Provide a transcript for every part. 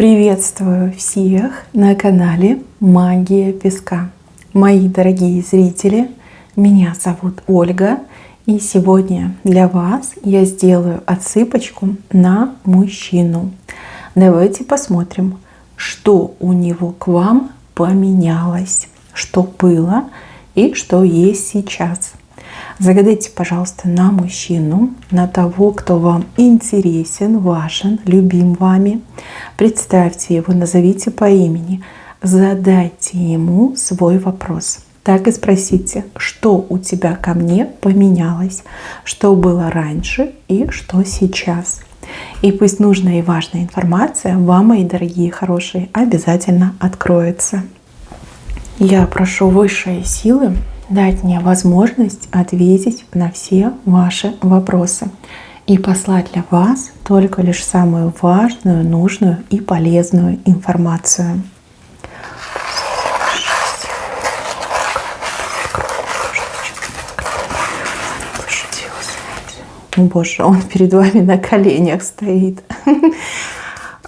Приветствую всех на канале Магия Песка. Мои дорогие зрители, меня зовут Ольга, и сегодня для вас я сделаю отсыпочку на мужчину. Давайте посмотрим, что у него к вам поменялось, что было и что есть сейчас. Загадайте, пожалуйста, на мужчину, на того, кто вам интересен, важен, любим вами. Представьте его, назовите по имени, задайте ему свой вопрос. Так и спросите, что у тебя ко мне поменялось, что было раньше и что сейчас. И пусть нужная и важная информация вам, мои дорогие хорошие, обязательно откроется. Я прошу высшие силы дать мне возможность ответить на все ваши вопросы и послать для вас только лишь самую важную, нужную и полезную информацию. О Боже, он перед вами на коленях стоит.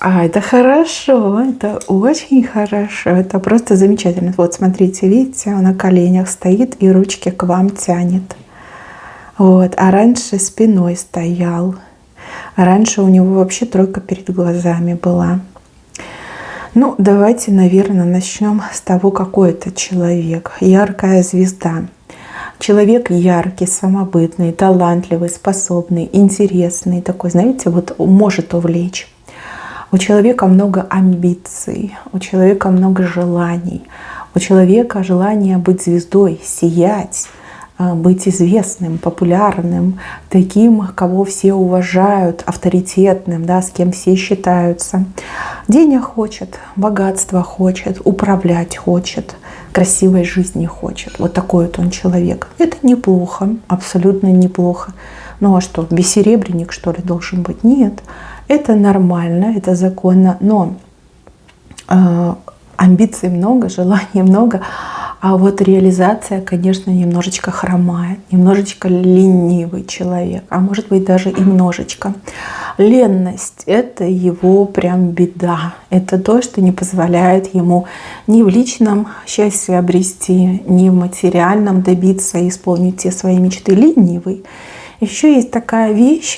А это хорошо, это очень хорошо, это просто замечательно. Вот смотрите, видите, он на коленях стоит и ручки к вам тянет. Вот, а раньше спиной стоял. А раньше у него вообще тройка перед глазами была. Ну, давайте, наверное, начнем с того, какой это человек. Яркая звезда. Человек яркий, самобытный, талантливый, способный, интересный. Такой, знаете, вот может увлечь. У человека много амбиций, у человека много желаний, у человека желание быть звездой, сиять, быть известным, популярным, таким, кого все уважают, авторитетным, да, с кем все считаются. Денег хочет, богатства хочет, управлять хочет, красивой жизни хочет. Вот такой вот он человек. Это неплохо, абсолютно неплохо. Ну а что, бессеребренник, что ли, должен быть? Нет. Это нормально, это законно, но амбиций много, желаний много, а вот реализация, конечно, немножечко хромает, немножечко ленивый человек, а может быть даже и немножечко. Ленность – это его прям беда, это то, что не позволяет ему ни в личном счастье обрести, ни в материальном добиться и исполнить все свои мечты. Ленивый. Еще есть такая вещь.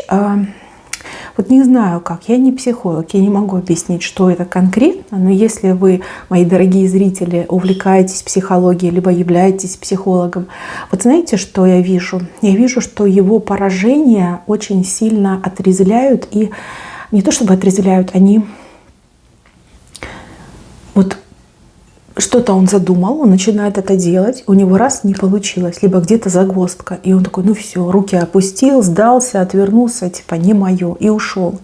Вот не знаю как, я не психолог, я не могу объяснить, что это конкретно, но если вы, мои дорогие зрители, увлекаетесь психологией, либо являетесь психологом, вот знаете, что я вижу? Я вижу, что его поражения очень сильно отрезвляют, и не то чтобы отрезвляют, они вот что-то он задумал, он начинает это делать, у него раз не получилось, либо где-то загвоздка, и он такой, ну все, руки опустил, сдался, отвернулся, типа не мое, и ушел.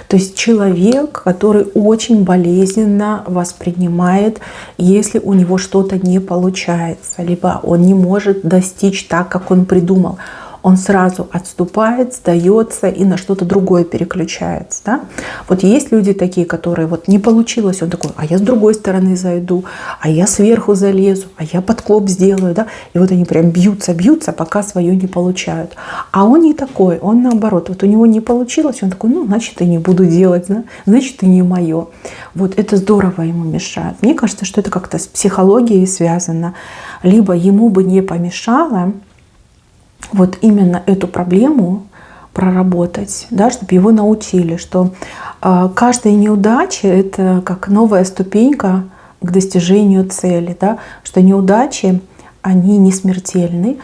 То есть человек, который очень болезненно воспринимает, если у него что-то не получается, либо он не может достичь так, как он придумал. Он сразу отступает, сдается и на что-то другое переключается. Да? Вот есть люди такие, которые вот не получилось, он такой, а я с другой стороны зайду, а я сверху залезу, а я подкоп сделаю. Да? И вот они прям бьются, пока свое не получают. А он не такой, он наоборот. Вот у него не получилось, он такой, ну, значит, и не буду делать, да? Значит, и не мое. Вот это здорово ему мешает. Мне кажется, что это как-то с психологией связано. Либо ему бы не помешало вот именно эту проблему проработать, да, чтобы его научили, что каждая неудача – это как новая ступенька к достижению цели, да, что неудачи, они не смертельны,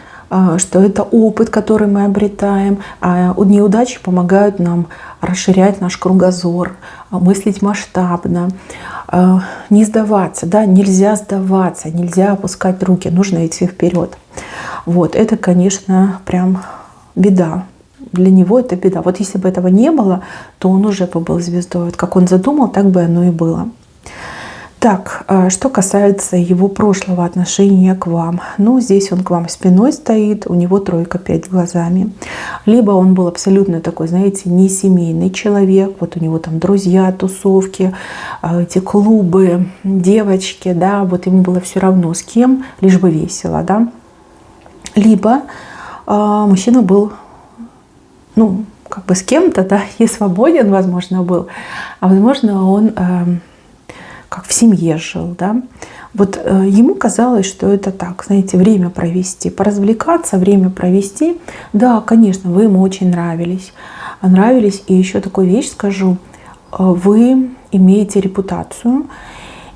что это опыт, который мы обретаем, а неудачи помогают нам расширять наш кругозор, мыслить масштабно, не сдаваться, да, нельзя сдаваться, нельзя опускать руки, нужно идти вперед. Вот, это, конечно, прям беда. Для него это беда. Вот если бы этого не было, то он уже бы был звездой. Вот как он задумал, так бы оно и было. Так, что касается его прошлого отношения к вам. Ну, здесь он к вам спиной стоит, у него тройка перед глазами. Либо он был абсолютно такой, знаете, не семейный человек. Вот у него там друзья, тусовки, эти клубы, девочки, да, вот ему было все равно с кем, лишь бы весело, да. Либо мужчина был, ну, как бы с кем-то, да, и свободен, возможно, был, а возможно, он как в семье жил, да. Вот ему казалось, что это так, знаете, время провести, поразвлекаться, время провести. Да, конечно, вы ему очень нравились. И еще такую вещь скажу. Вы имеете репутацию,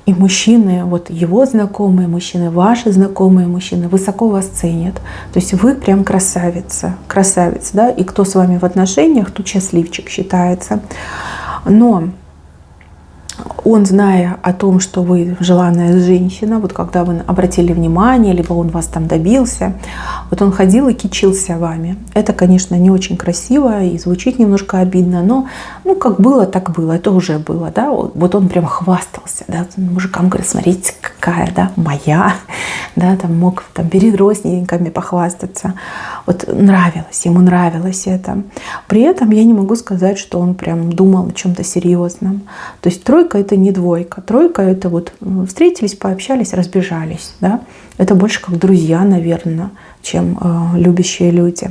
и мужчины, вот его знакомые мужчины, ваши знакомые мужчины высоко вас ценят. То есть вы прям красавица, да, и кто с вами в отношениях, тут счастливчик считается. Но он, зная о том, что вы желанная женщина, вот когда вы обратили внимание, либо он вас там добился, вот он ходил и кичился вами. Это, конечно, не очень красиво и звучит немножко обидно, но ну как было, так было, это уже было, да. Вот он прям хвастался, да, мужикам говорит, смотрите, какая, да, моя, да, там мог там перед родственниками похвастаться. Вот ему нравилось это. При этом я не могу сказать, что он прям думал о чем-то серьезном. То есть тройка — это не двойка. Тройка — это вот встретились, пообщались, разбежались. Да? Это больше как друзья, наверное, чем любящие люди.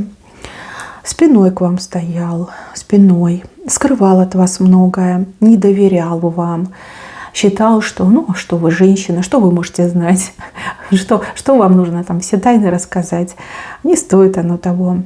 Спиной к вам стоял, спиной. Скрывал от вас многое, не доверял вам. Считал, что, ну, что вы женщина, что вы можете знать, что вам нужно там все тайны рассказать. Не стоит оно того.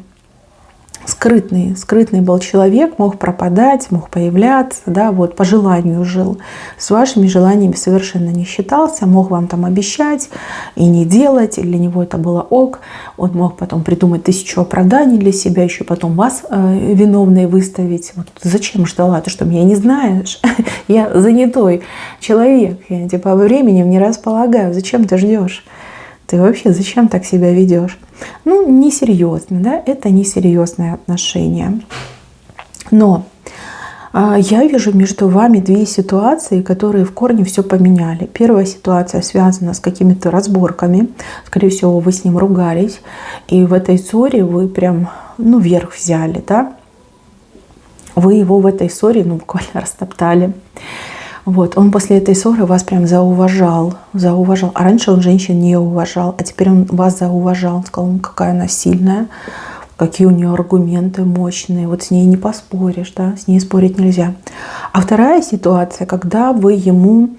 Скрытный был человек, мог пропадать, мог появляться, да, вот по желанию жил. С вашими желаниями совершенно не считался, мог вам там обещать и не делать, и для него это было ок. Он мог потом придумать 1000 оправданий для себя, еще потом вас виновной выставить. Вот зачем ждала? Ты что, меня не знаешь? Я занятой человек, я типа времени не располагаю. Зачем ты ждешь? Ты вообще зачем так себя ведешь? Ну, несерьезно, да, это несерьезное отношение. Но я вижу между вами две ситуации, которые в корне все поменяли. Первая ситуация связана с какими-то разборками. Скорее всего, вы с ним ругались. И в этой ссоре вы прям, ну, верх взяли, да. Вы его в этой ссоре, ну, буквально растоптали. Вот, он после этой ссоры вас прям зауважал. А раньше он женщин не уважал, а теперь он вас зауважал. Он сказал, ну, какая она сильная, какие у нее аргументы мощные. Вот с ней не поспоришь, да, с ней спорить нельзя. А вторая ситуация, когда вы ему,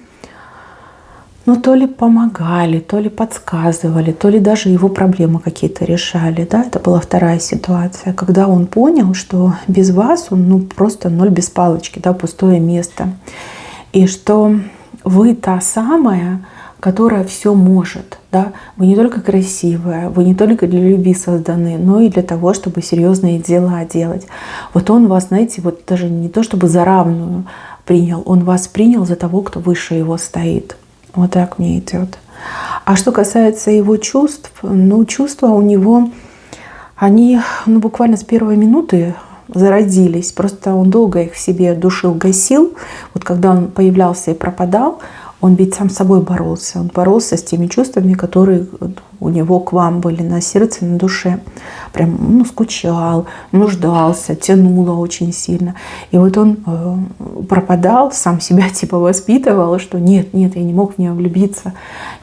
ну, то ли помогали, то ли подсказывали, то ли даже его проблемы какие-то решали, да, это была вторая ситуация, когда он понял, что без вас он, ну, просто ноль без палочки, да, пустое место. И что вы та самая, которая все может. Да? Вы не только красивая, вы не только для любви созданы, но и для того, чтобы серьезные дела делать. Вот он вас, знаете, вот даже не то чтобы за равную принял, он вас принял за того, кто выше его стоит. Вот так мне идет. А что касается его чувств, ну, чувства у него, они, ну, буквально с первой минуты зародились. Просто он долго их в себе душил, гасил. Вот когда он появлялся и пропадал, он ведь сам с собой боролся. Он боролся с теми чувствами, которые у него к вам были на сердце, на душе. Прям, ну, скучал, нуждался, тянуло очень сильно. И вот он пропадал, сам себя типа воспитывал, что нет, я не мог в нее влюбиться.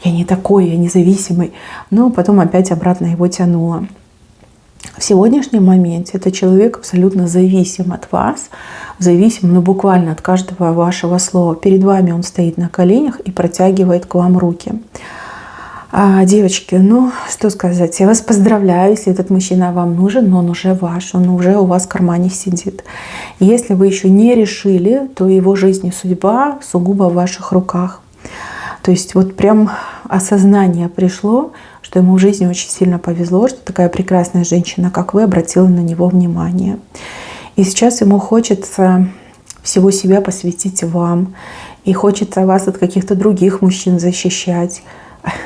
Я не такой, я независимый. Но потом опять обратно его тянуло. В сегодняшнем моменте этот человек абсолютно зависим от вас, зависим, ну, буквально от каждого вашего слова. Перед вами он стоит на коленях и протягивает к вам руки. Девочки, ну, что сказать, я вас поздравляю, если этот мужчина вам нужен, но он уже ваш, он уже у вас в кармане сидит. Если вы еще не решили, то его жизнь и судьба сугубо в ваших руках. То есть вот прям осознание пришло, что ему в жизни очень сильно повезло, что такая прекрасная женщина, как вы, обратила на него внимание. И сейчас ему хочется всего себя посвятить вам. И хочется вас от каких-то других мужчин защищать.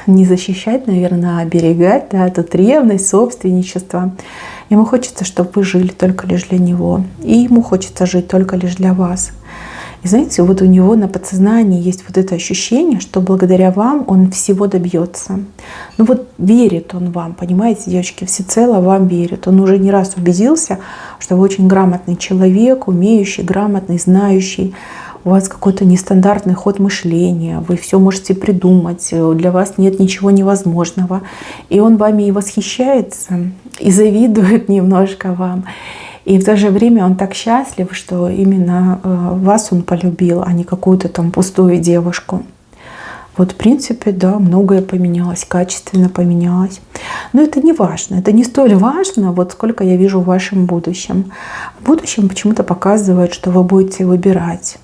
Не защищать, наверное, а оберегать. Да, тут ревность, собственничество. Ему хочется, чтобы вы жили только лишь для него. И ему хочется жить только лишь для вас. И знаете, вот у него на подсознании есть вот это ощущение, что благодаря вам он всего добьется. Ну вот верит он вам, понимаете, девочки, всецело вам верит. Он уже не раз убедился, что вы очень грамотный человек, умеющий, грамотный, знающий. У вас какой-то нестандартный ход мышления, вы все можете придумать, для вас нет ничего невозможного. И он вами и восхищается, и завидует немножко вам. И в то же время он так счастлив, что именно вас он полюбил, а не какую-то там пустую девушку. Вот, в принципе, да, многое поменялось, качественно поменялось. Но это не важно, это не столь важно, вот сколько я вижу в вашем будущем. В будущем почему-то показывает, что вы будете выбирать.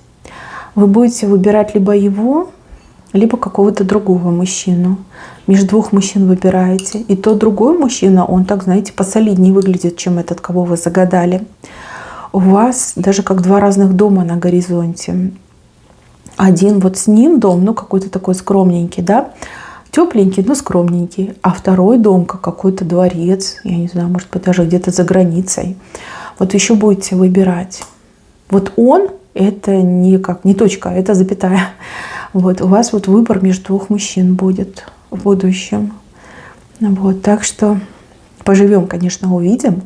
Вы будете выбирать либо его, либо какого-то другого мужчину. Между двух мужчин выбираете. И тот другой мужчина, он так, знаете, посолиднее выглядит, чем этот, кого вы загадали. У вас даже как два разных дома на горизонте. Один вот с ним дом, ну какой-то такой скромненький, да, тепленький, но скромненький. А второй дом, как какой-то дворец, я не знаю, может быть, даже где-то за границей. Вот еще будете выбирать. Вот он, это не точка, это запятая. Вот у вас вот выбор между двух мужчин будет в будущем. Вот, так что поживем, конечно, увидим,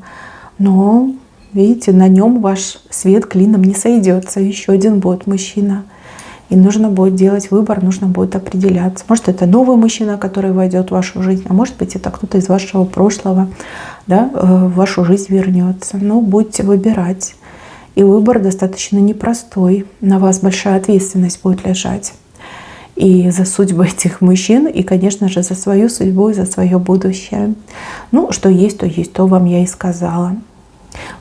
но, видите, на нем ваш свет клином не сойдется. Еще один будет мужчина. И нужно будет делать выбор, нужно будет определяться. Может, это новый мужчина, который войдет в вашу жизнь, а может быть, это кто-то из вашего прошлого, да, в вашу жизнь вернется. Но будете выбирать. И выбор достаточно непростой. На вас большая ответственность будет лежать. И за судьбы этих мужчин, и, конечно же, за свою судьбу и за свое будущее. Ну, что есть, то вам я и сказала.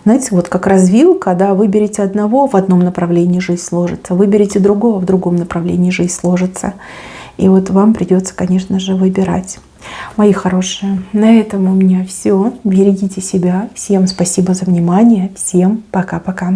Знаете, вот как развилка, да, выберите одного, в одном направлении жизнь сложится, выберите другого, в другом направлении жизнь сложится. И вот вам придется, конечно же, выбирать. Мои хорошие, на этом у меня все. Берегите себя. Всем спасибо за внимание. Всем пока-пока.